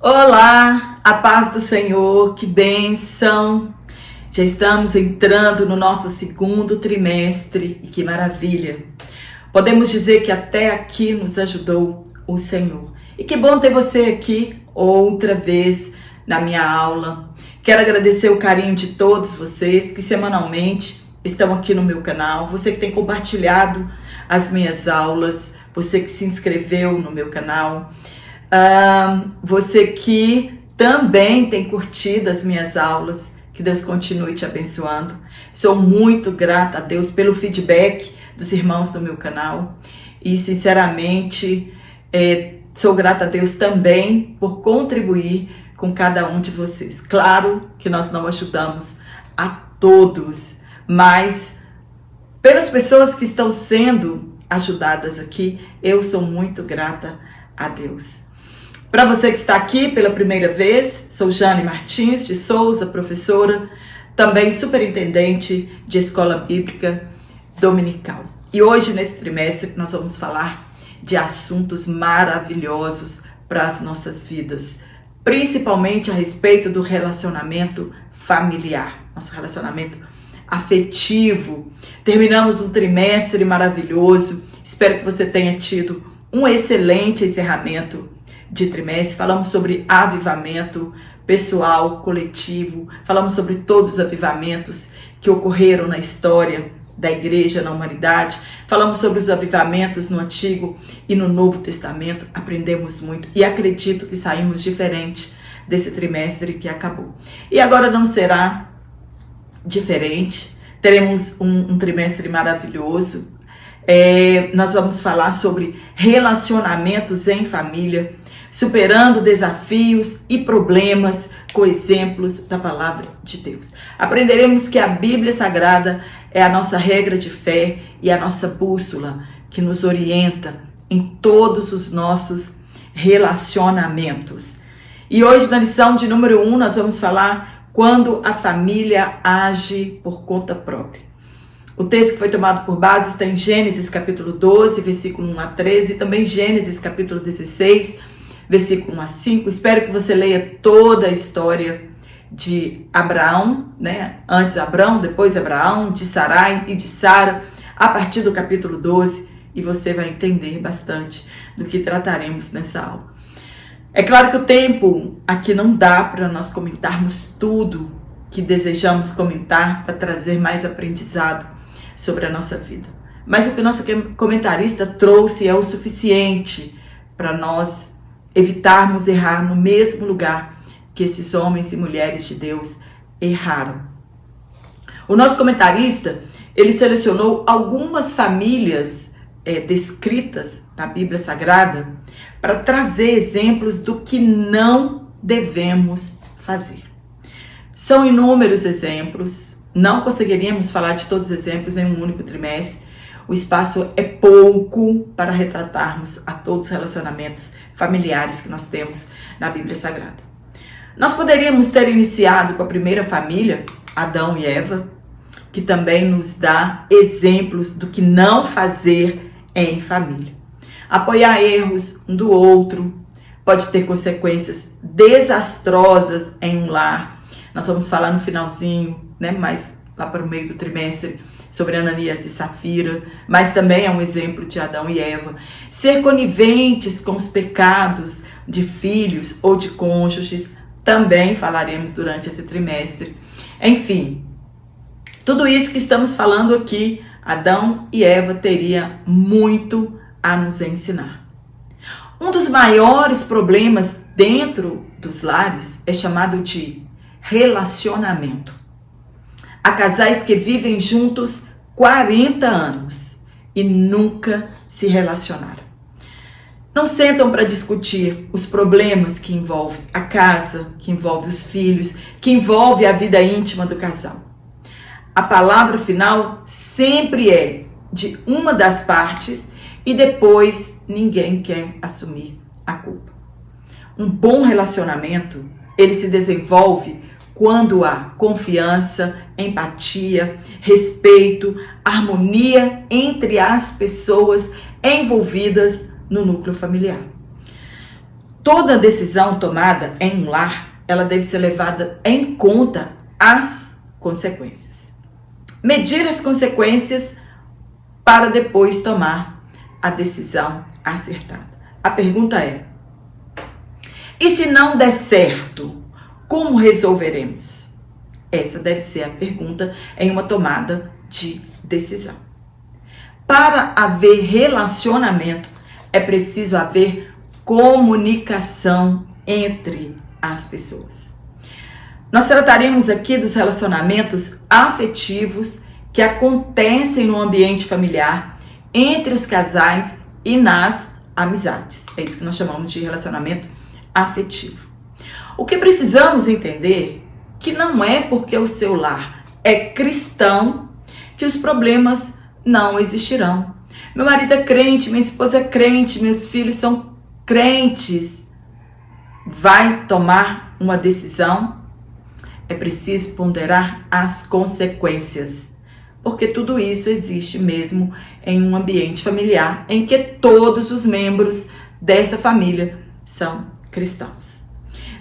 Olá, a paz do Senhor, que bênção! Já estamos entrando no nosso segundo trimestre e que maravilha! Podemos dizer que até aqui nos ajudou o Senhor. E que bom ter você aqui outra vez na minha aula. Quero agradecer o carinho de todos vocês que semanalmente estão aqui no meu canal, você que tem compartilhado as minhas aulas, você que se inscreveu no meu canal. Você que também tem curtido as minhas aulas, que Deus continue te abençoando. Sou muito grata a Deus pelo feedback dos irmãos do meu canal e sinceramente sou grata a Deus também por contribuir com cada um de vocês. Claro que nós não ajudamos a todos, mas pelas pessoas que estão sendo ajudadas aqui, eu sou muito grata a Deus. Para você que está aqui pela primeira vez, sou Jane Martins de Souza, professora, também superintendente de Escola Bíblica Dominical. E hoje, nesse trimestre, nós vamos falar de assuntos maravilhosos para as nossas vidas, principalmente a respeito do relacionamento familiar, nosso relacionamento afetivo. Terminamos um trimestre maravilhoso, espero que você tenha tido um excelente encerramento de trimestre. Falamos sobre avivamento pessoal, coletivo, falamos sobre todos os avivamentos que ocorreram na história da igreja, na humanidade, falamos sobre os avivamentos no Antigo e no Novo Testamento, aprendemos muito e acredito que saímos diferente desse trimestre que acabou. E agora não será diferente, teremos um trimestre maravilhoso. Nós vamos falar sobre relacionamentos em família, superando desafios e problemas com exemplos da palavra de Deus. Aprenderemos que a Bíblia Sagrada é a nossa regra de fé e a nossa bússola que nos orienta em todos os nossos relacionamentos. E hoje, na lição de número 1, nós vamos falar quando a família age por conta própria. O texto que foi tomado por base está em Gênesis capítulo 12, versículo 1 a 13, e também Gênesis capítulo 16, versículo 1 a 5. Espero que você leia toda a história de Abraão, né? Antes Abraão, depois Abraão, de Sarai e de Sara, a partir do capítulo 12, e você vai entender bastante do que trataremos nessa aula. É claro que o tempo aqui não dá para nós comentarmos tudo que desejamos comentar para trazer mais aprendizado sobre a nossa vida. Mas o que o nosso comentarista trouxe é o suficiente para nós evitarmos errar no mesmo lugar que esses homens e mulheres de Deus erraram. O nosso comentarista, ele selecionou algumas famílias descritas na Bíblia Sagrada para trazer exemplos do que não devemos fazer. São inúmeros exemplos, não conseguiríamos falar de todos os exemplos em um único trimestre. O espaço é pouco para retratarmos a todos os relacionamentos familiares que nós temos na Bíblia Sagrada. Nós poderíamos ter iniciado com a primeira família, Adão e Eva, que também nos dá exemplos do que não fazer em família. Apoiar erros um do outro pode ter consequências desastrosas em um lar. Nós vamos falar no finalzinho, né, mais lá para o meio do trimestre, sobre Ananias e Safira, mas também é um exemplo de Adão e Eva. Ser coniventes com os pecados de filhos ou de cônjuges, também falaremos durante esse trimestre. Enfim, tudo isso que estamos falando aqui, Adão e Eva teria muito a nos ensinar. Um dos maiores problemas dentro dos lares é chamado de relacionamento. Há casais que vivem juntos 40 anos e nunca se relacionaram. Não sentam para discutir os problemas que envolvem a casa, que envolve os filhos, que envolve a vida íntima do casal. A palavra final sempre é de uma das partes e depois ninguém quer assumir a culpa. Um bom relacionamento, ele se desenvolve quando há confiança, empatia, respeito, harmonia entre as pessoas envolvidas no núcleo familiar. toda decisão tomada em um lar, ela deve ser levada em conta as consequências. Medir as consequências para depois tomar a decisão acertada. A pergunta é: e se não der certo, como resolveremos? Essa deve ser a pergunta em uma tomada de decisão. Para haver relacionamento, é preciso haver comunicação entre as pessoas. Nós trataremos aqui dos relacionamentos afetivos que acontecem no ambiente familiar, entre os casais e nas amizades. É isso que nós chamamos de relacionamento afetivo. O que precisamos entender que não é porque o seu lar é cristão que os problemas não existirão. Meu marido é crente, minha esposa é crente, meus filhos são crentes. Vai tomar uma decisão? É preciso ponderar as consequências, porque tudo isso existe mesmo em um ambiente familiar em que todos os membros dessa família são cristãos.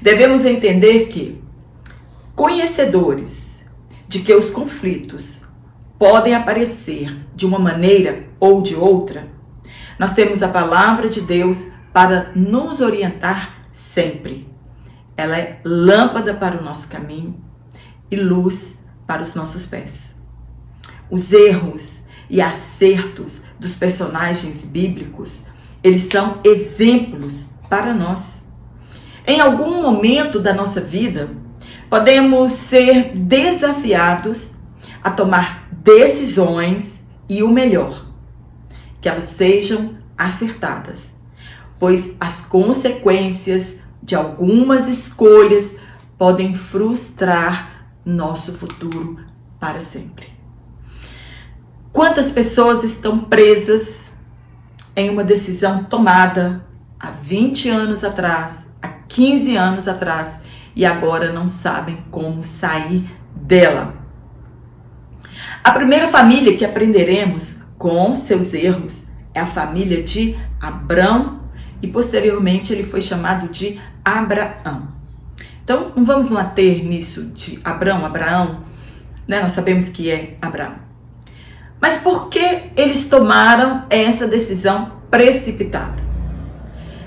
Devemos entender que, conhecedores de que os conflitos podem aparecer de uma maneira ou de outra, nós temos a palavra de Deus para nos orientar sempre. Ela é lâmpada para o nosso caminho e luz para os nossos pés. Os erros e acertos dos personagens bíblicos, eles são exemplos para nós. Em algum momento da nossa vida, podemos ser desafiados a tomar decisões e o melhor, que elas sejam acertadas, pois as consequências de algumas escolhas podem frustrar nosso futuro para sempre. Quantas pessoas estão presas em uma decisão tomada há 20 anos atrás, há 15 anos atrás, e agora não sabem como sair dela? A primeira família que aprenderemos com seus erros é a família de Abrão, e posteriormente ele foi chamado de Abraão. Então, não vamos nos ater nisso de Abraão, né? Nós sabemos que é Abraão. Mas por que eles tomaram essa decisão precipitada?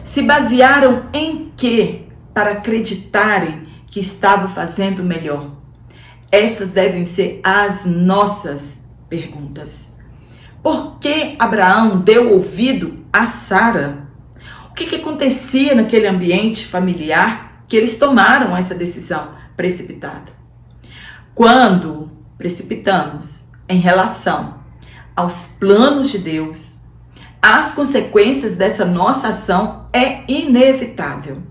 Se basearam em quê para acreditarem que estava fazendo melhor? Estas devem ser as nossas perguntas. Por que Abraão deu ouvido a Sara? O que acontecia naquele ambiente familiar que eles tomaram essa decisão precipitada? Quando precipitamos em relação aos planos de Deus, as consequências dessa nossa ação é inevitável.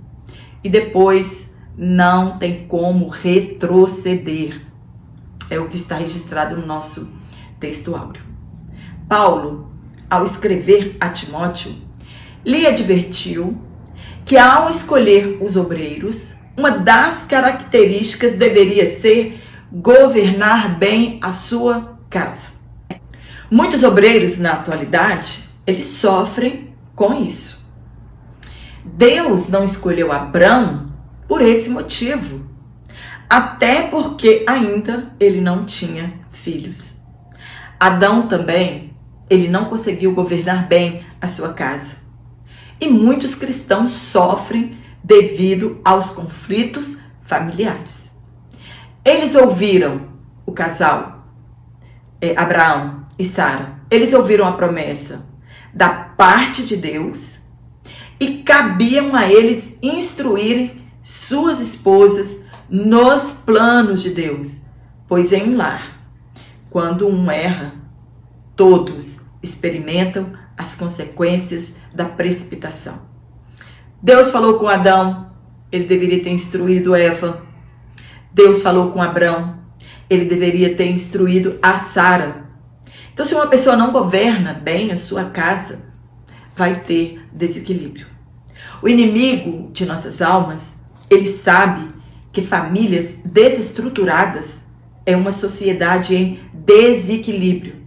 E depois não tem como retroceder. É o que está registrado no nosso texto áureo. Paulo, ao escrever a Timóteo, lhe advertiu que ao escolher os obreiros, uma das características deveria ser governar bem a sua casa. Muitos obreiros na atualidade, eles sofrem com isso. Deus não escolheu Abrão por esse motivo, até porque ainda ele não tinha filhos. Adão também, ele não conseguiu governar bem a sua casa. E muitos cristãos sofrem devido aos conflitos familiares. Eles ouviram o casal, Abraão e Sara, eles ouviram a promessa da parte de Deus e cabiam a eles instruírem suas esposas nos planos de Deus, pois em um lar, quando um erra, todos experimentam as consequências da precipitação. Deus falou com Adão, ele deveria ter instruído Eva. Deus falou com Abrão, ele deveria ter instruído a Sara. Então, se uma pessoa não governa bem a sua casa, vai ter desequilíbrio. O inimigo de nossas almas, ele sabe que famílias desestruturadas é uma sociedade em desequilíbrio.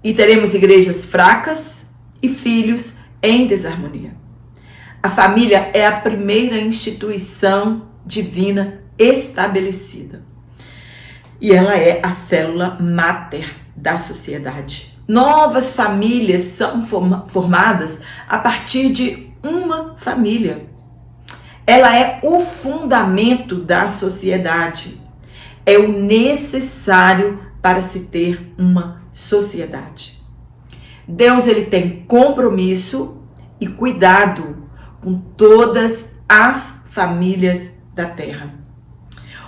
E teremos igrejas fracas e filhos em desarmonia. A família é a primeira instituição divina estabelecida. E ela é a célula máter da sociedade. Novas famílias são formadas a partir de uma família. Ela é o fundamento da sociedade. É o necessário para se ter uma sociedade. Deus, ele tem compromisso e cuidado com todas as famílias da terra.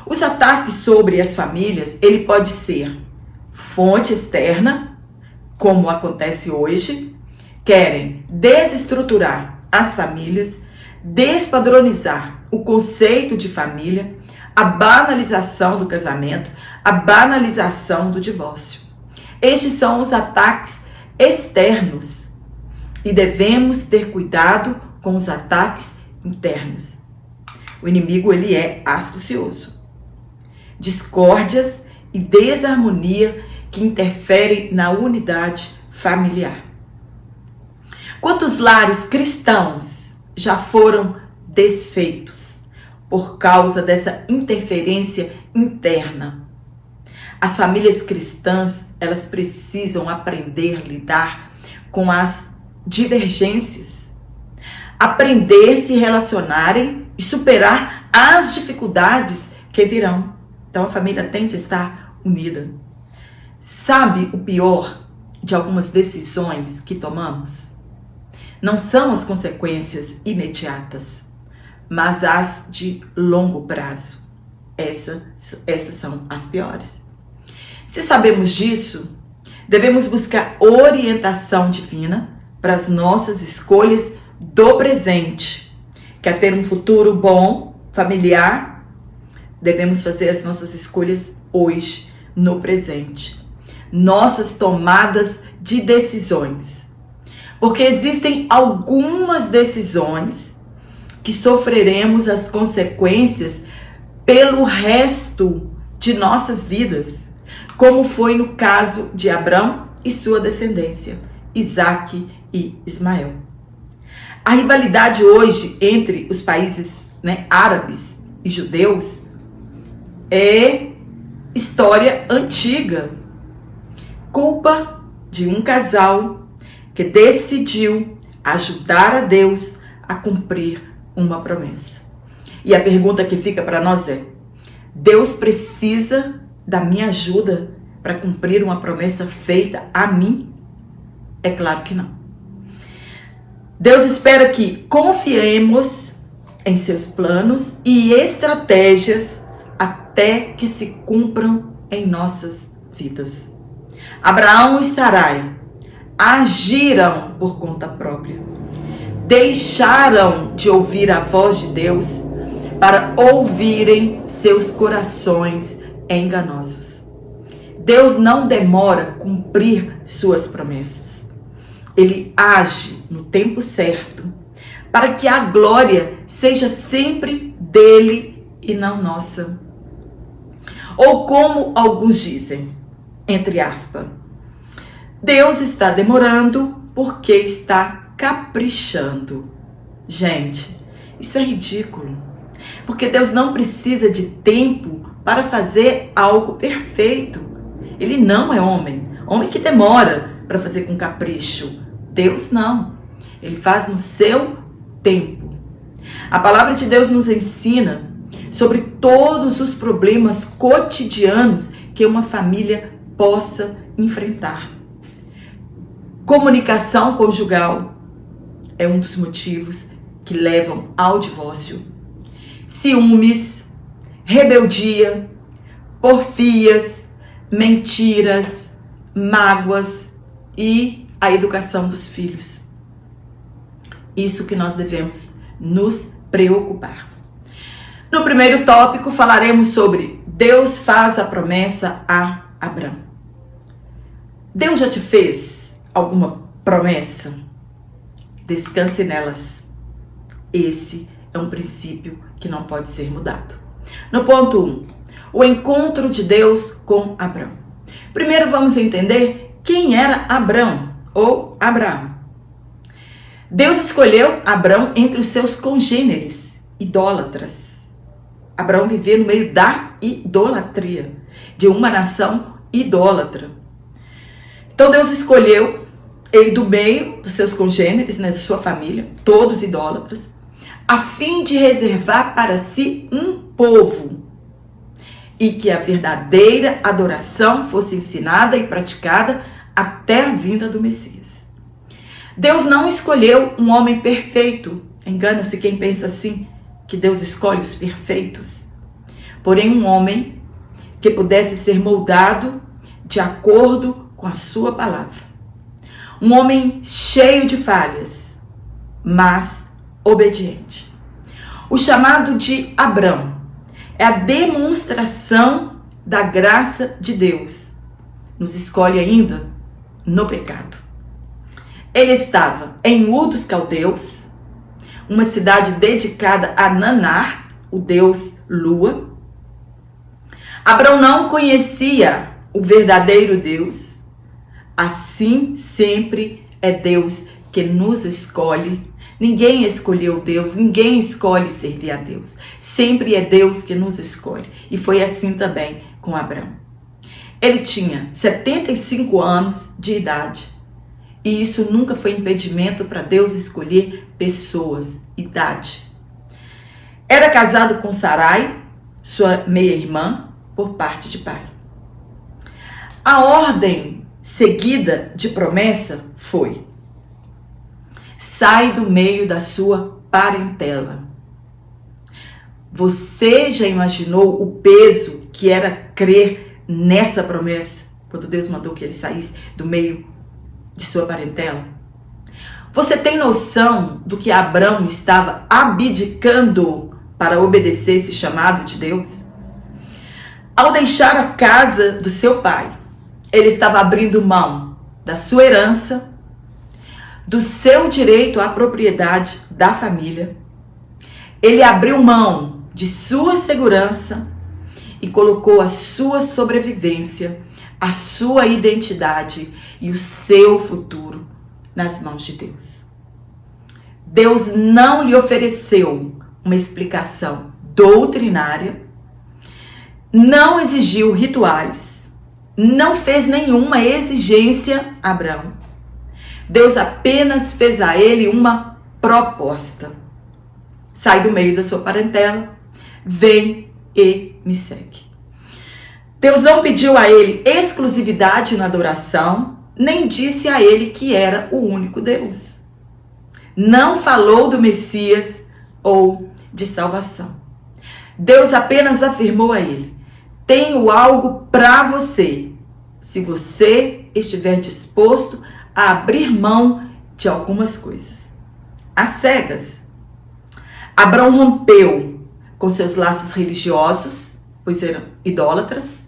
Os ataques sobre as famílias, ele pode ser fonte externa, como acontece hoje, querem desestruturar as famílias, despadronizar o conceito de família, a banalização do casamento, a banalização do divórcio. Estes são os ataques externos e devemos ter cuidado com os ataques internos. O inimigo, ele é astucioso. Discórdias e desarmonia que interferem na unidade familiar. Quantos lares cristãos já foram desfeitos por causa dessa interferência interna? As famílias cristãs, elas precisam aprender a lidar com as divergências, aprender a se relacionarem e superar as dificuldades que virão. Então a família tem que estar unida. Sabe o pior de algumas decisões que tomamos? Não são as consequências imediatas, mas as de longo prazo. Essas são as piores. Se sabemos disso, devemos buscar orientação divina para as nossas escolhas do presente. Quer ter um futuro bom, familiar? Devemos fazer as nossas escolhas hoje, no presente. Nossas tomadas de decisões. Porque existem algumas decisões que sofreremos as consequências pelo resto de nossas vidas, como foi no caso de Abrão e sua descendência, Isaque e Ismael. A rivalidade hoje entre os países árabes e judeus é história antiga. Culpa de um casal que decidiu ajudar a Deus a cumprir uma promessa. E a pergunta que fica para nós é: Deus precisa da minha ajuda para cumprir uma promessa feita a mim? É claro que não. Deus espera que confiemos em seus planos e estratégias até que se cumpram em nossas vidas. Abraão e Sarai agiram por conta própria. Deixaram de ouvir a voz de Deus para ouvirem seus corações enganosos. Deus não demora a cumprir suas promessas. Ele age no tempo certo para que a glória seja sempre dele e não nossa. Ou como alguns dizem, entre aspas, Deus está demorando porque está caprichando. Gente, isso é ridículo. Porque Deus não precisa de tempo para fazer algo perfeito. Ele não é homem. Homem que demora para fazer com capricho. Deus não. Ele faz no seu tempo. A palavra de Deus nos ensina sobre todos os problemas cotidianos que uma família possa enfrentar. Comunicação conjugal é um dos motivos que levam ao divórcio. Ciúmes, rebeldia, porfias, mentiras, mágoas e a educação dos filhos. Isso que nós devemos nos preocupar. No primeiro tópico falaremos sobre Deus faz a promessa a Abrão. Deus já te fez alguma promessa? Descanse nelas. Esse é um princípio que não pode ser mudado. No ponto 1, o encontro de Deus com Abrão. Primeiro vamos entender quem era Abrão ou Abraão. Deus escolheu Abrão entre os seus congêneres idólatras. Abrão vivia no meio da idolatria, de uma nação idólatra. Então Deus escolheu ele do meio dos seus congêneres, da sua família, todos idólatras, a fim de reservar para si um povo, e que a verdadeira adoração fosse ensinada e praticada até a vinda do Messias. Deus não escolheu um homem perfeito. Engana-se quem pensa assim, que Deus escolhe os perfeitos. Porém, um homem que pudesse ser moldado de acordo com a sua palavra. Um homem cheio de falhas, mas obediente. O chamado de Abrão é a demonstração da graça de Deus. Nos escolhe ainda no pecado. Ele estava em Ur dos Caldeus, uma cidade dedicada a Nanar, o deus Lua. Abrão não conhecia o verdadeiro Deus. Assim sempre é Deus que nos escolhe. Ninguém escolheu Deus, ninguém escolhe servir a Deus. Sempre é Deus que nos escolhe. E foi assim também com Abrão. Ele tinha 75 anos de idade. E isso nunca foi impedimento para Deus escolher pessoas, idade. Era casado com Sarai, sua meia-irmã, por parte de pai. A ordem seguida de promessa foi: sai do meio da sua parentela. Você já imaginou o peso que era crer nessa promessa, quando Deus mandou que ele saísse do meio de sua parentela? Você tem noção do que Abrão estava abdicando para obedecer esse chamado de Deus? Ao deixar a casa do seu pai, ele estava abrindo mão da sua herança, do seu direito à propriedade da família. Ele abriu mão de sua segurança e colocou a sua sobrevivência, a sua identidade e o seu futuro nas mãos de Deus. Deus não lhe ofereceu uma explicação doutrinária, não exigiu rituais, não fez nenhuma exigência a Abrão. Deus apenas fez a ele uma proposta: sai do meio da sua parentela, vem e me segue. Deus não pediu a ele exclusividade na adoração, nem disse a ele que era o único Deus. Não falou do Messias ou de salvação. Deus apenas afirmou a ele: tenho algo para você, se você estiver disposto a abrir mão de algumas coisas. Às cegas, Abrão rompeu com seus laços religiosos, pois eram idólatras.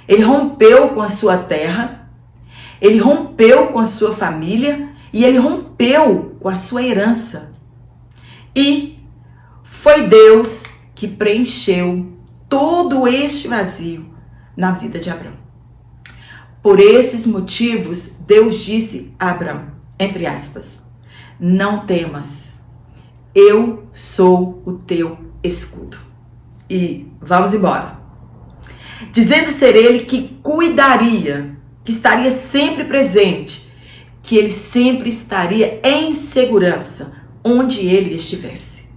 Ele rompeu com a sua terra, ele rompeu com a sua família e ele rompeu com a sua herança. E foi Deus que preencheu todo este vazio na vida de Abrão. Por esses motivos, Deus disse a Abrão, entre aspas: não temas, eu sou o teu escudo. E vamos embora. Dizendo ser ele que cuidaria, que estaria sempre presente, que ele sempre estaria em segurança onde ele estivesse.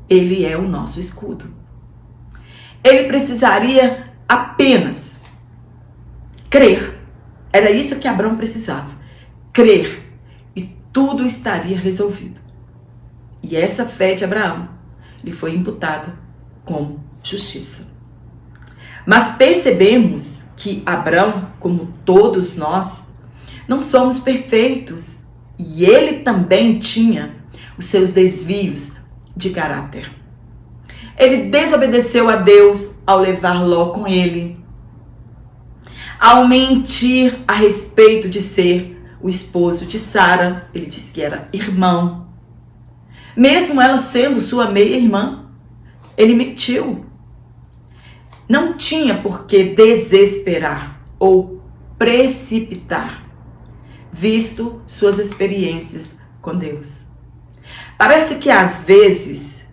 Ele é o nosso escudo. Ele precisaria apenas crer. Era isso que Abrão precisava. Crer. E tudo estaria resolvido. E essa fé de Abraão lhe foi imputada como justiça. Mas percebemos que Abrão, como todos nós, não somos perfeitos. E ele também tinha os seus desvios de caráter. Ele desobedeceu a Deus ao levar Ló com ele, ao mentir a respeito de ser o esposo de Sara. Ele disse que era irmão. Mesmo ela sendo sua meia-irmã, ele mentiu. Não tinha por que desesperar ou precipitar, visto suas experiências com Deus. Parece que às vezes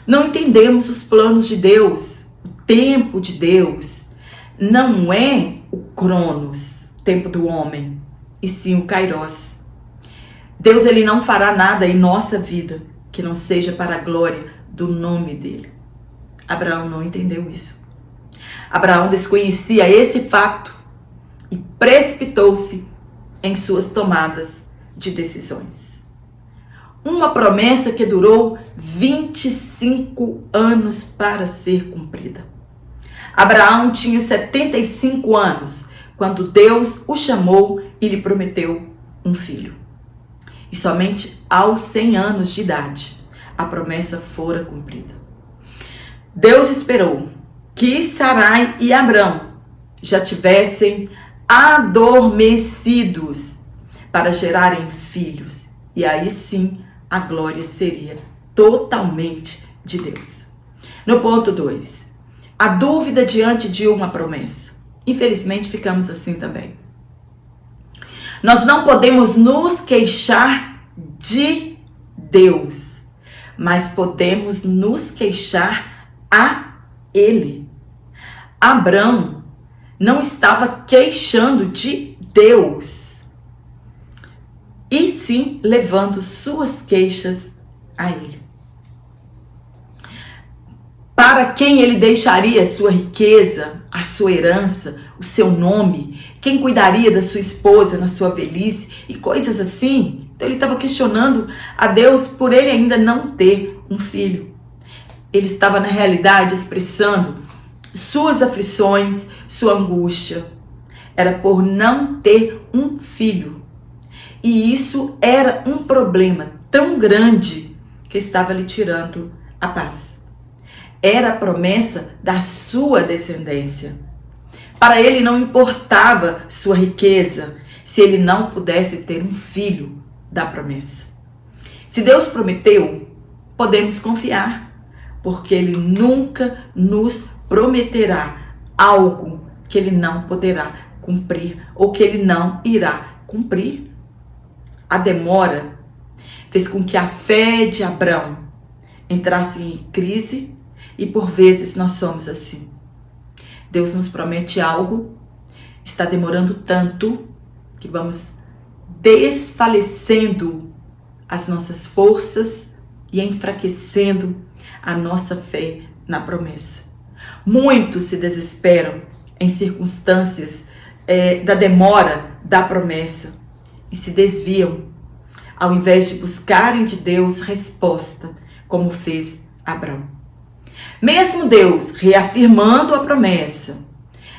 não entendemos os planos de Deus, o tempo de Deus. Não é o Cronos, tempo do homem, e sim o Kairos. Deus, ele não fará nada em nossa vida que não seja para a glória do nome dele. Abraão não entendeu isso. Abraão desconhecia esse fato e precipitou-se em suas tomadas de decisões. Uma promessa que durou 25 anos para ser cumprida. Abraão tinha 75 anos quando Deus o chamou e lhe prometeu um filho. E somente aos 100 anos de idade a promessa fora cumprida. Deus esperou que Sarai e Abrão já tivessem adormecidos para gerarem filhos. E aí sim a glória seria totalmente de Deus. No ponto 2, a dúvida diante de uma promessa. Infelizmente ficamos assim também. Nós não podemos nos queixar de Deus, mas podemos nos queixar a Ele. Abrão não estava queixando de Deus, e sim levando suas queixas a Ele. Para quem ele deixaria a sua riqueza, a sua herança, o seu nome? Quem cuidaria da sua esposa na sua velhice e coisas assim? Então ele estava questionando a Deus por ele ainda não ter um filho. Ele estava na realidade expressando suas aflições, sua angústia. Era por não ter um filho. E isso era um problema tão grande que estava lhe tirando a paz. Era a promessa da sua descendência. Para ele não importava sua riqueza, se ele não pudesse ter um filho da promessa. Se Deus prometeu, podemos confiar, porque ele nunca nos prometerá algo que ele não poderá cumprir ou que ele não irá cumprir. A demora fez com que a fé de Abrão entrasse em crise. E por vezes nós somos assim. Deus nos promete algo, está demorando tanto que vamos desfalecendo as nossas forças e enfraquecendo a nossa fé na promessa. Muitos se desesperam em circunstâncias da demora da promessa e se desviam, ao invés de buscarem de Deus resposta, como fez Abrão. Mesmo Deus reafirmando a promessa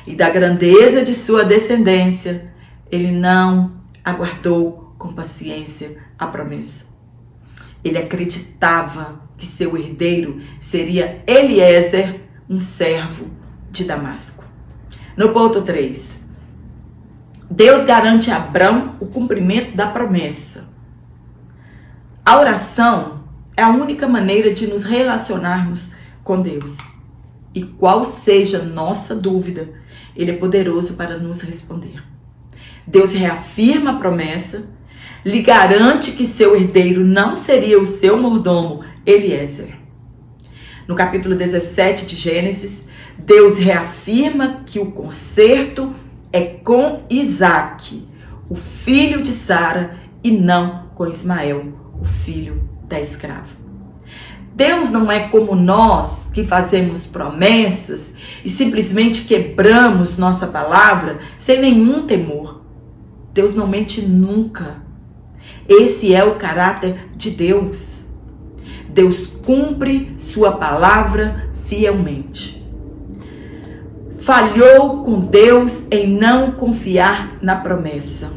e da grandeza de sua descendência, ele não aguardou com paciência a promessa. Ele acreditava que seu herdeiro seria Eliezer, um servo de Damasco. No ponto 3, Deus garante a Abrão o cumprimento da promessa. A oração é a única maneira de nos relacionarmos com Deus. E qual seja nossa dúvida, Ele é poderoso para nos responder. Deus reafirma a promessa, lhe garante que seu herdeiro não seria o seu mordomo, Eliezer. No capítulo 17 de Gênesis, Deus reafirma que o conserto é com Isaque, o filho de Sara, e não com Ismael, o filho da escrava. Deus não é como nós, que fazemos promessas e simplesmente quebramos nossa palavra sem nenhum temor. Deus não mente nunca. Esse é o caráter de Deus. Deus cumpre sua palavra fielmente. Falhou com Deus em não confiar na promessa.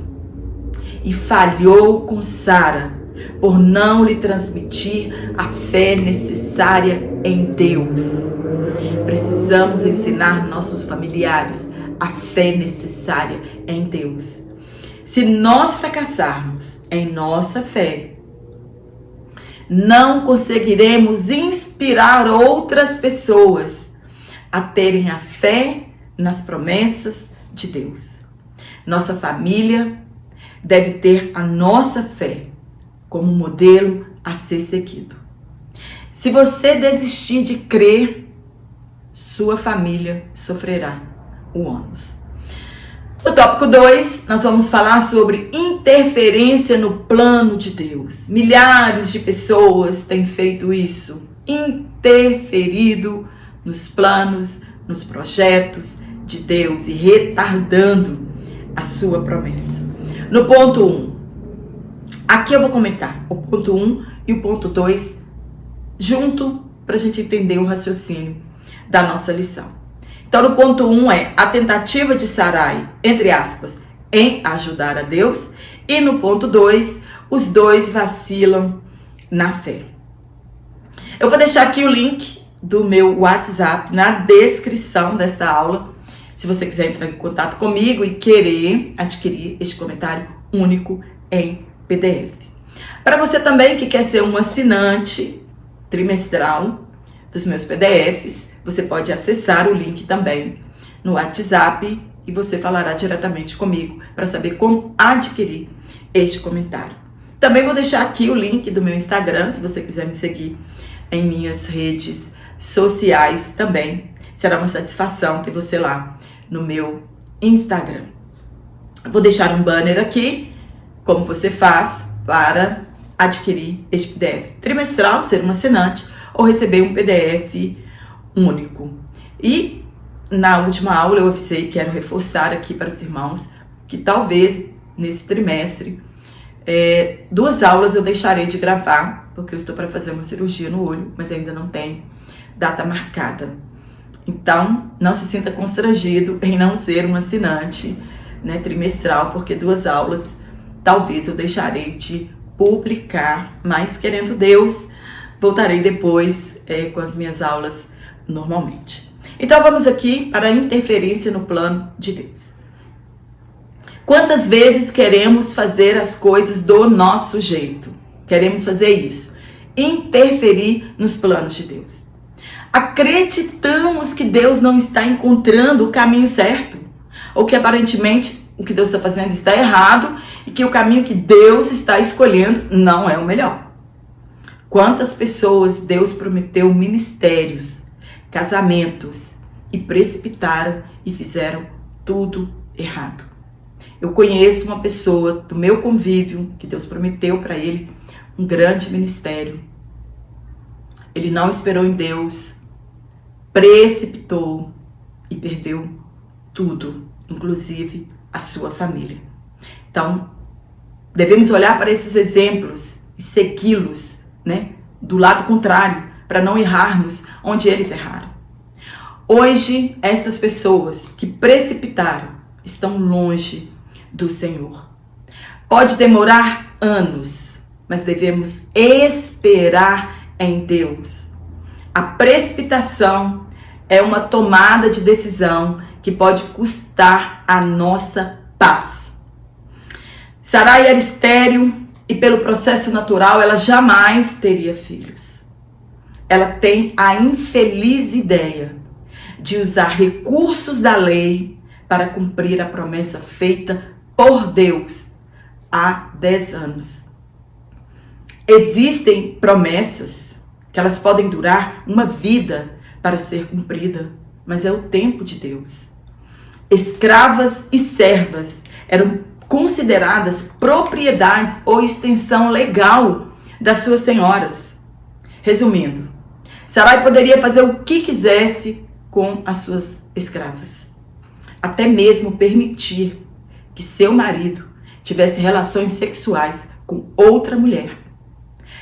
E falhou com Sara por não lhe transmitir a fé necessária em Deus. Precisamos ensinar nossos familiares a fé necessária em Deus. Se nós fracassarmos em nossa fé, não conseguiremos inspirar outras pessoas a terem a fé nas promessas de Deus. Nossa família deve ter a nossa fé como modelo a ser seguido. Se você desistir de crer, sua família sofrerá o ônus. No tópico 2, nós vamos falar sobre interferência no plano de Deus. Milhares de pessoas têm feito isso, interferido nos planos, nos projetos de Deus e retardando a sua promessa. No ponto 1, aqui eu vou comentar o ponto 1 e o ponto 2 junto para a gente entender o raciocínio da nossa lição. Então, no ponto 1 é a tentativa de Sarai, entre aspas, em ajudar a Deus. E no ponto 2, os dois vacilam na fé. Eu vou deixar aqui o link do meu WhatsApp na descrição desta aula. Se você quiser entrar em contato comigo e querer adquirir este comentário único em PDF. Para você também que quer ser um assinante trimestral dos meus PDFs, você pode acessar o link também no WhatsApp e você falará diretamente comigo para saber como adquirir este comentário. Também vou deixar aqui o link do meu Instagram, se você quiser me seguir em minhas redes sociais também. Será uma satisfação ter você lá no meu Instagram. Vou deixar um banner aqui, como você faz para adquirir este PDF trimestral, ser um assinante ou receber um PDF único. E na última aula eu avisei, quero reforçar aqui para os irmãos, que talvez nesse trimestre 2 aulas eu deixarei de gravar, porque eu estou para fazer uma cirurgia no olho, mas ainda não tem data marcada. Então, não se sinta constrangido em não ser um assinante, né, trimestral, porque 2 aulas talvez eu deixarei de publicar, mas querendo Deus, voltarei depois com as minhas aulas normalmente. Então vamos aqui para a interferência no plano de Deus. Quantas vezes queremos fazer as coisas do nosso jeito? Queremos fazer isso, interferir nos planos de Deus. Acreditamos que Deus não está encontrando o caminho certo, ou que aparentemente o que Deus está fazendo está errado e que o caminho que Deus está escolhendo não é o melhor. Quantas pessoas Deus prometeu ministérios, casamentos e precipitaram e fizeram tudo errado. Eu conheço uma pessoa do meu convívio que Deus prometeu para ele um grande ministério. Ele não esperou em Deus, precipitou e perdeu tudo, inclusive a sua família. Então, devemos olhar para esses exemplos e segui-los, né, do lado contrário, para não errarmos onde eles erraram. Hoje, estas pessoas que precipitaram estão longe do Senhor. Pode demorar anos, mas devemos esperar em Deus. A precipitação é uma tomada de decisão que pode custar a nossa paz. Sarai era estéril e pelo processo natural ela jamais teria filhos. Ela tem a infeliz ideia de usar recursos da lei para cumprir a promessa feita por Deus há 10 anos. Existem promessas que elas podem durar uma vida para ser cumprida, mas é o tempo de Deus. Escravas e servas eram consideradas propriedades ou extensão legal das suas senhoras. Resumindo, Sarai poderia fazer o que quisesse com as suas escravas, até mesmo permitir que seu marido tivesse relações sexuais com outra mulher.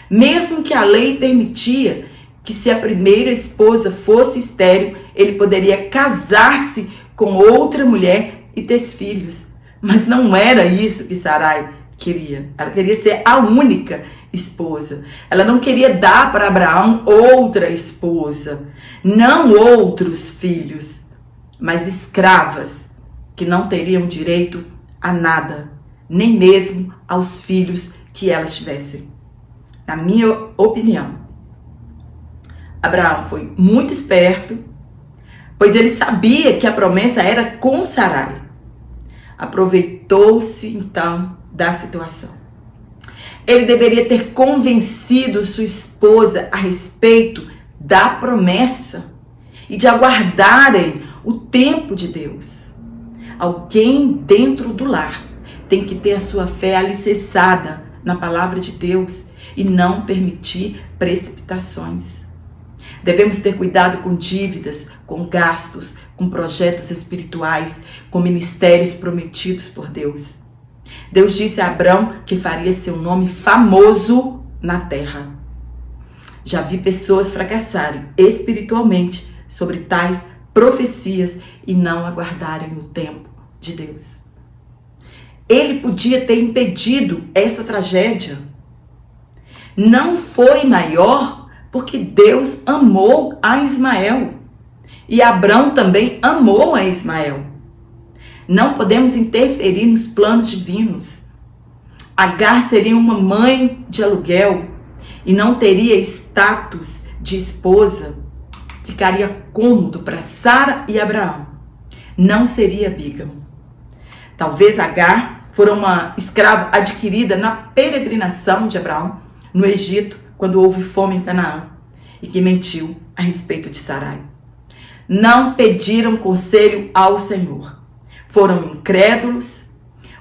Mesmo que a lei permitia que se a primeira esposa fosse estéril, ele poderia casar-se com outra mulher e ter filhos. Mas não era isso que Sarai queria. Ela queria ser a única esposa. Ela não queria dar para Abraão outra esposa, não outros filhos, mas escravas que não teriam direito a nada, nem mesmo aos filhos que elas tivessem. Na minha opinião, Abraão foi muito esperto, pois ele sabia que a promessa era com Sarai. Aproveitou-se então da situação. Ele deveria ter convencido sua esposa a respeito da promessa e de aguardarem o tempo de Deus. Alguém dentro do lar tem que ter a sua fé alicerçada na palavra de Deus e não permitir precipitações. Devemos ter cuidado com dívidas, com gastos, com projetos espirituais, com ministérios prometidos por Deus. Deus disse a Abrão que faria seu nome famoso na terra. Já vi pessoas fracassarem espiritualmente sobre tais profecias e não aguardarem o tempo de Deus. Ele podia ter impedido essa tragédia. Não foi maior porque Deus amou a Ismael. E Abrão também amou a Ismael. Não podemos interferir nos planos divinos. Agar seria uma mãe de aluguel e não teria status de esposa. Ficaria cômodo para Sara e Abraão. Não seria bígamo. Talvez Agar fora uma escrava adquirida na peregrinação de Abraão no Egito, quando houve fome em Canaã, e que mentiu a respeito de Sarai. Não pediram conselho ao Senhor. Foram incrédulos.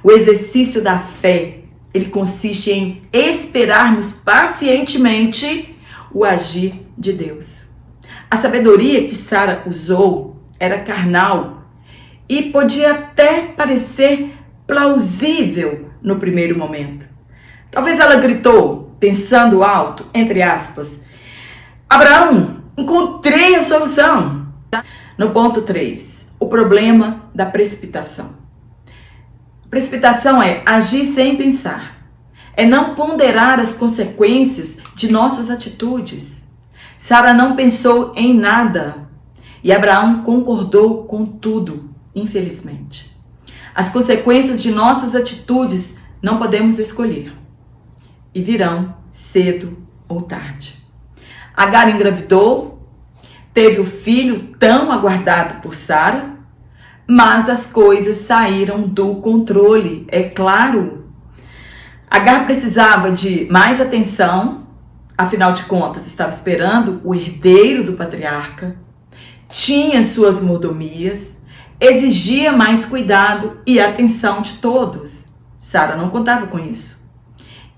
O exercício da fé, ele consiste em esperarmos pacientemente o agir de Deus. A sabedoria que Sara usou era carnal e podia até parecer plausível no primeiro momento. Talvez ela gritou, pensando alto, entre aspas, Abraão, encontrei a solução. No ponto 3, o problema da precipitação. Precipitação é agir sem pensar. É não ponderar as consequências de nossas atitudes. Sara não pensou em nada e Abraão concordou com tudo, infelizmente. As consequências de nossas atitudes não podemos escolher e virão cedo ou tarde. Agar engravidou, teve o filho tão aguardado por Sara, mas as coisas saíram do controle, é claro. Agar precisava de mais atenção, afinal de contas estava esperando o herdeiro do patriarca, tinha suas mordomias, exigia mais cuidado e atenção de todos. Sara não contava com isso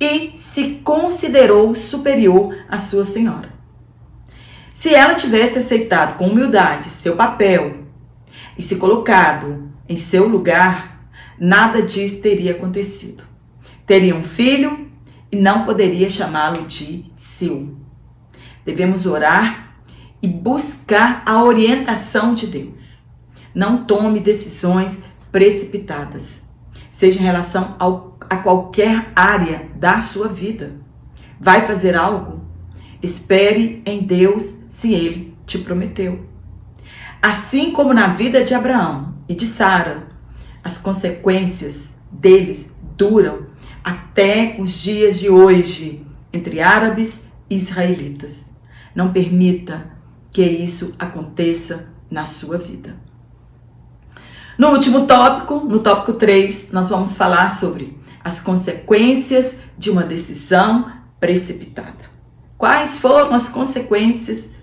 e se considerou superior à sua senhora. Se ela tivesse aceitado com humildade seu papel e se colocado em seu lugar, nada disso teria acontecido. Teria um filho e não poderia chamá-lo de seu. Devemos orar e buscar a orientação de Deus. Não tome decisões precipitadas, seja em relação a qualquer área da sua vida. Vai fazer algo? Espere em Deus se Ele te prometeu. Assim como na vida de Abraão e de Sara, as consequências deles duram até os dias de hoje, entre árabes e israelitas. Não permita que isso aconteça na sua vida. No último tópico, no tópico 3, nós vamos falar sobre as consequências de uma decisão precipitada. Quais foram as consequências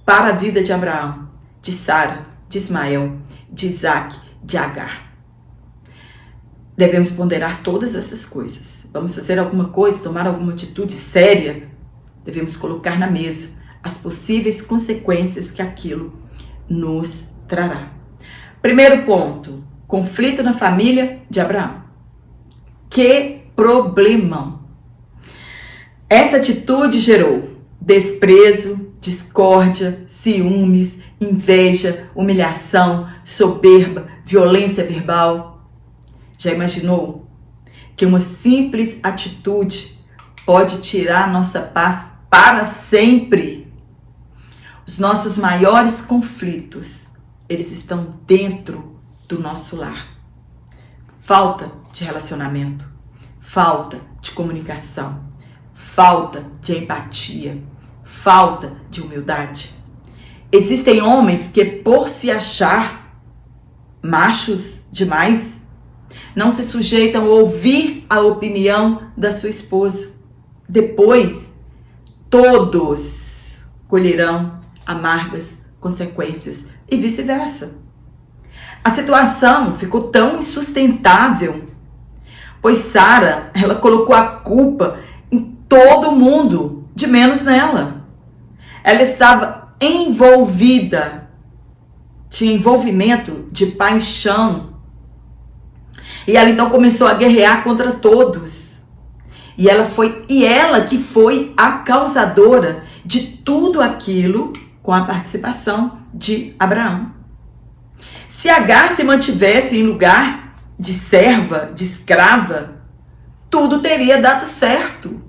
para a vida de Abraão, de Sara, de Ismael, de Isaac, de Agar? Devemos ponderar todas essas coisas. Vamos fazer alguma coisa, tomar alguma atitude séria? Devemos colocar na mesa as possíveis consequências que aquilo nos trará. Primeiro ponto, conflito na família de Abraão. Que problemão! Essa atitude gerou desprezo, discórdia, ciúmes, inveja, humilhação, soberba, violência verbal. Já imaginou que uma simples atitude pode tirar nossa paz para sempre? Os nossos maiores conflitos, eles estão dentro do nosso lar. Falta de relacionamento, falta de comunicação, falta de empatia, falta de humildade. Existem homens que, por se achar machos demais, não se sujeitam a ouvir a opinião da sua esposa. depois todos colherão amargas consequências e vice-versa. A situação ficou tão insustentável, pois Sara, ela colocou a culpa em todo mundo, de menos nela. Ela estava envolvida, tinha envolvimento de paixão. E ela então começou a guerrear contra todos. E ela que foi a causadora de tudo aquilo com a participação de Abraão. Se Agar se mantivesse em lugar de serva, de escrava, tudo teria dado certo.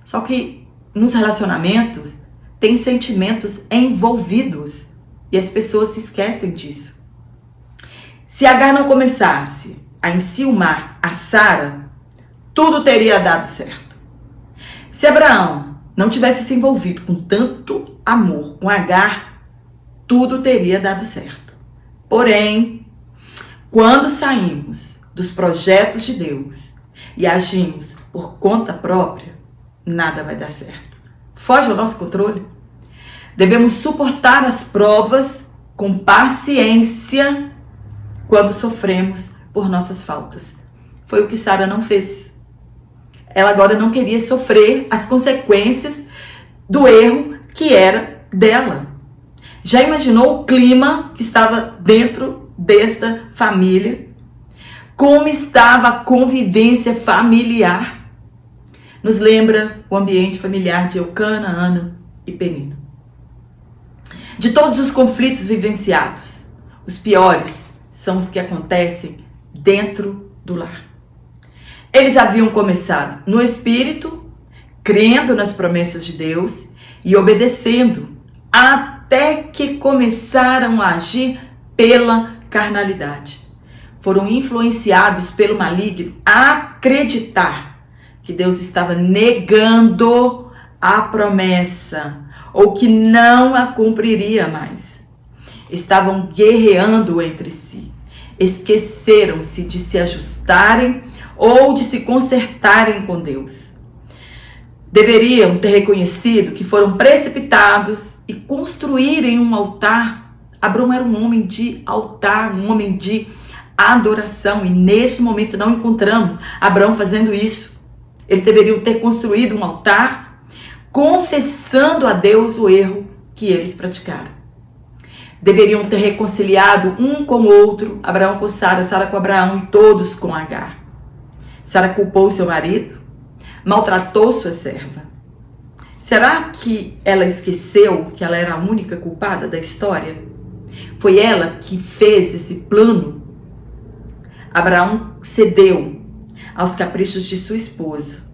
Só que nos relacionamentos tem sentimentos envolvidos e as pessoas se esquecem disso. Se Agar não começasse a enciumar a Sara, tudo teria dado certo. Se Abraão não tivesse se envolvido com tanto amor com Agar, tudo teria dado certo. Porém, quando saímos dos projetos de Deus e agimos por conta própria, nada vai dar certo. Foge ao nosso controle. Devemos suportar as provas com paciência quando sofremos por nossas faltas. Foi o que Sara não fez. Ela agora não queria sofrer as consequências do erro que era dela. Já imaginou o clima que estava dentro desta família? Como estava a convivência familiar? Nos lembra o ambiente familiar de Eucana, Ana e Penina. De todos os conflitos vivenciados, os piores são os que acontecem dentro do lar. Eles haviam começado no espírito, crendo nas promessas de Deus e obedecendo, até que começaram a agir pela carnalidade. Foram influenciados pelo maligno a acreditar que Deus estava negando a promessa ou que não a cumpriria mais. Estavam guerreando entre si. Esqueceram-se de se ajustarem ou de se consertarem com Deus. Deveriam ter reconhecido que foram precipitados e construírem um altar. Abraão era um homem de altar, um homem de adoração, e neste momento não encontramos Abraão fazendo isso. Eles deveriam ter construído um altar, confessando a Deus o erro que eles praticaram. Deveriam ter reconciliado um com o outro, Abraão com Sara, Sara com Abraão e todos com Agar. Sara culpou seu marido, maltratou sua serva. Será que ela esqueceu que ela era a única culpada da história? Foi ela que fez esse plano? Abraão cedeu aos caprichos de sua esposa.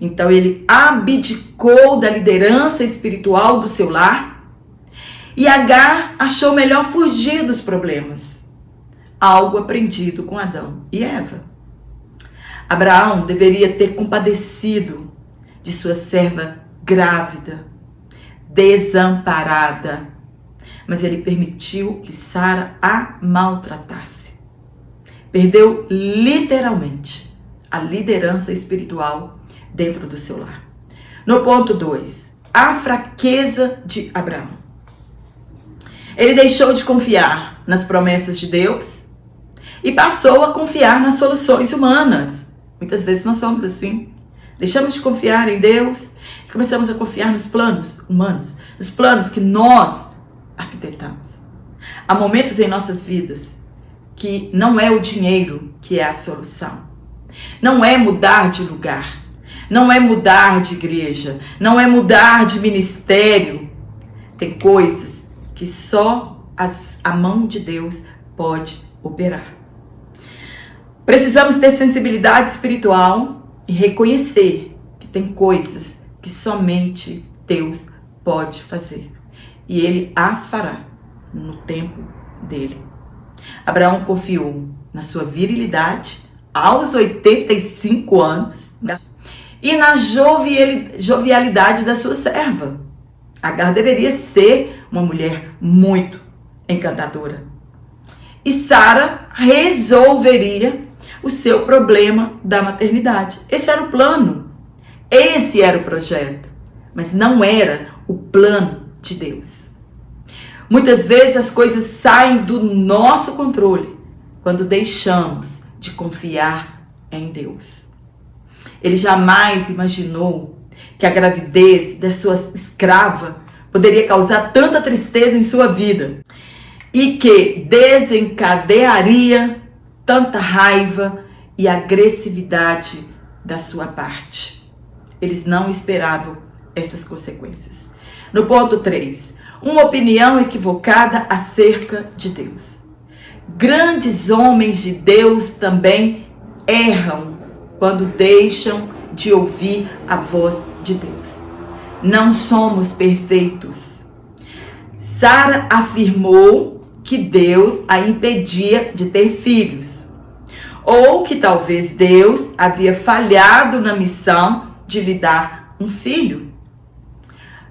Então ele abdicou da liderança espiritual do seu lar e Agar achou melhor fugir dos problemas. Algo aprendido com Adão e Eva. Abraão deveria ter compadecido de sua serva grávida, desamparada, mas ele permitiu que Sara a maltratasse. Perdeu literalmente a liderança espiritual dentro do seu lar. No ponto 2, a fraqueza de Abraão. Ele deixou de confiar nas promessas de Deus e passou a confiar nas soluções humanas. Muitas vezes nós somos assim. Deixamos de confiar em Deus e começamos a confiar nos planos humanos, nos planos que nós arquitetamos. Há momentos em nossas vidas que não é o dinheiro que é a solução. Não é mudar de lugar. Não é mudar de igreja. Não é mudar de ministério. Tem coisas que só a mão de Deus pode operar. Precisamos ter sensibilidade espiritual e reconhecer que tem coisas que somente Deus pode fazer. E Ele as fará no tempo dele. Abraão confiou na sua virilidade aos 85 anos e na jovialidade da sua serva. Agar deveria ser uma mulher muito encantadora. E Sara resolveria o seu problema da maternidade. Esse era o plano. Esse era o projeto, mas não era o plano de Deus. Muitas vezes as coisas saem do nosso controle quando deixamos de confiar em Deus. Ele jamais imaginou que a gravidez da sua escrava poderia causar tanta tristeza em sua vida e que desencadearia tanta raiva e agressividade da sua parte. Eles não esperavam estas consequências. No ponto 3, uma opinião equivocada acerca de Deus. Grandes homens de Deus também erram quando deixam de ouvir a voz de Deus. Não somos perfeitos. Sara afirmou que Deus a impedia de ter filhos, ou que talvez Deus havia falhado na missão de lhe dar um filho.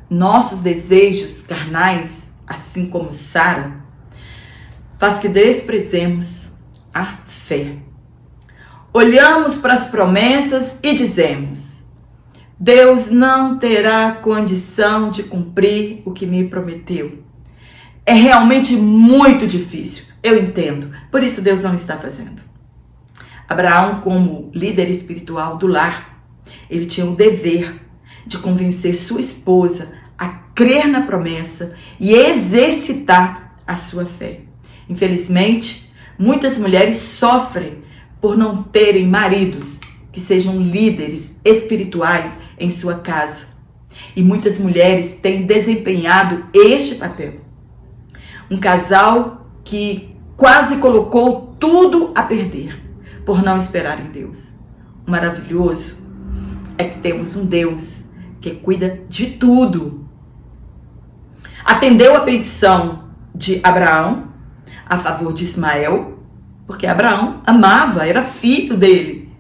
Nossos desejos carnais, assim como Sara, faz que desprezemos a fé. Olhamos para as promessas e dizemos: Deus não terá condição de cumprir o que me prometeu. É realmente muito difícil, eu entendo, por isso Deus não está fazendo. Abraão, como líder espiritual do lar, ele tinha o dever de convencer sua esposa a crer na promessa e exercitar a sua fé. Infelizmente, muitas mulheres sofrem por não terem maridos que sejam líderes espirituais em sua casa. E muitas mulheres têm desempenhado este papel. Um casal que quase colocou tudo a perder por não esperar em Deus. O maravilhoso é que temos um Deus que cuida de tudo. Atendeu a petição de Abraão a favor de Ismael, porque Abraão amava, era filho dele.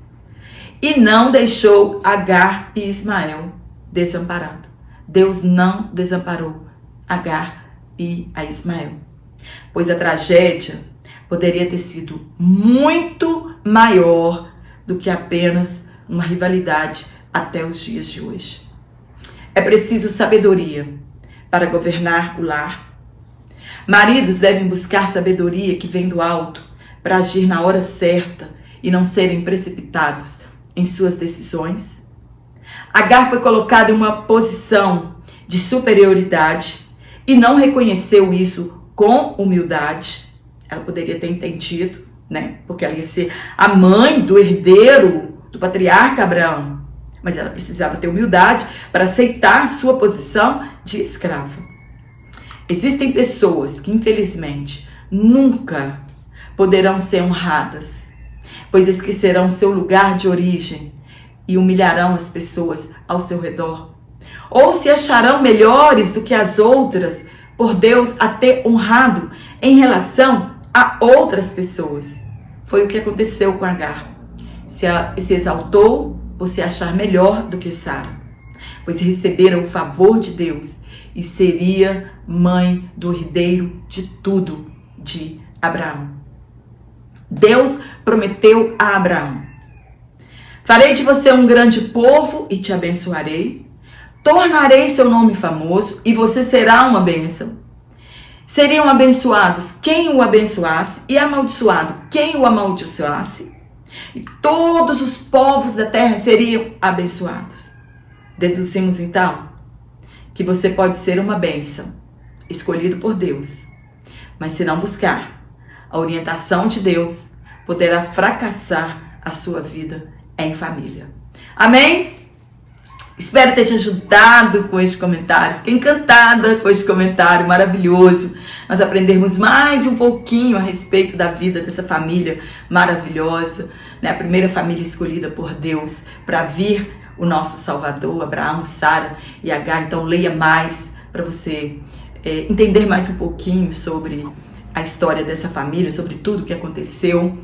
E não deixou Agar e Ismael desamparados. Deus não desamparou Agar e a Ismael, pois a tragédia poderia ter sido muito maior do que apenas uma rivalidade até os dias de hoje. É preciso sabedoria para governar o lar. Maridos devem buscar sabedoria que vem do alto para agir na hora certa e não serem precipitados em suas decisões. Agar foi colocada em uma posição de superioridade e não reconheceu isso com humildade. Ela poderia ter entendido, né? Porque ela ia ser a mãe do herdeiro do patriarca Abraão. Mas ela precisava ter humildade para aceitar sua posição de escrava. Existem pessoas que, infelizmente, nunca poderão ser honradas, pois esquecerão seu lugar de origem e humilharão as pessoas ao seu redor. Ou se acharão melhores do que as outras por Deus a ter honrado em relação a outras pessoas. Foi o que aconteceu com Agar. Se exaltou por se achar melhor do que Sara, pois recebera o favor de Deus e seria mãe do herdeiro de tudo de Abraão. Deus prometeu a Abraão: farei de você um grande povo e te abençoarei, tornarei seu nome famoso e você será uma bênção. Seriam abençoados quem o abençoasse e amaldiçoado quem o amaldiçoasse, e todos os povos da terra seriam abençoados. Deduzimos então que você pode ser uma bênção, escolhido por Deus, mas se não buscar a orientação de Deus, poderá fracassar a sua vida em família. Amém? Espero ter te ajudado com este comentário. Fiquei encantada com este comentário maravilhoso. Nós aprendermos mais um pouquinho a respeito da vida dessa família maravilhosa, né? A primeira família escolhida por Deus para vir o nosso Salvador, Abraão, Sara e Agar. Então leia mais para você entender mais um pouquinho sobre a história dessa família, sobre tudo o que aconteceu.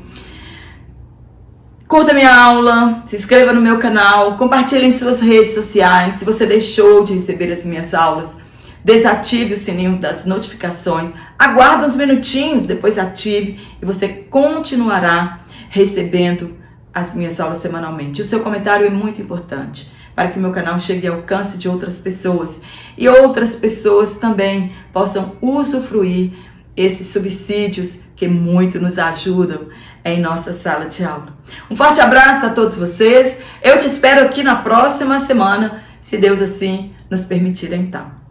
Curta minha aula, se inscreva no meu canal, compartilhe em suas redes sociais. Se você deixou de receber as minhas aulas, desative o sininho das notificações, aguarde uns minutinhos, depois ative e você continuará recebendo as minhas aulas semanalmente. O seu comentário é muito importante para que meu canal chegue ao alcance de outras pessoas e outras pessoas também possam usufruir esses subsídios que muito nos ajudam em nossa sala de aula. Um forte abraço a todos vocês. Eu te espero aqui na próxima semana, se Deus assim nos permitir então.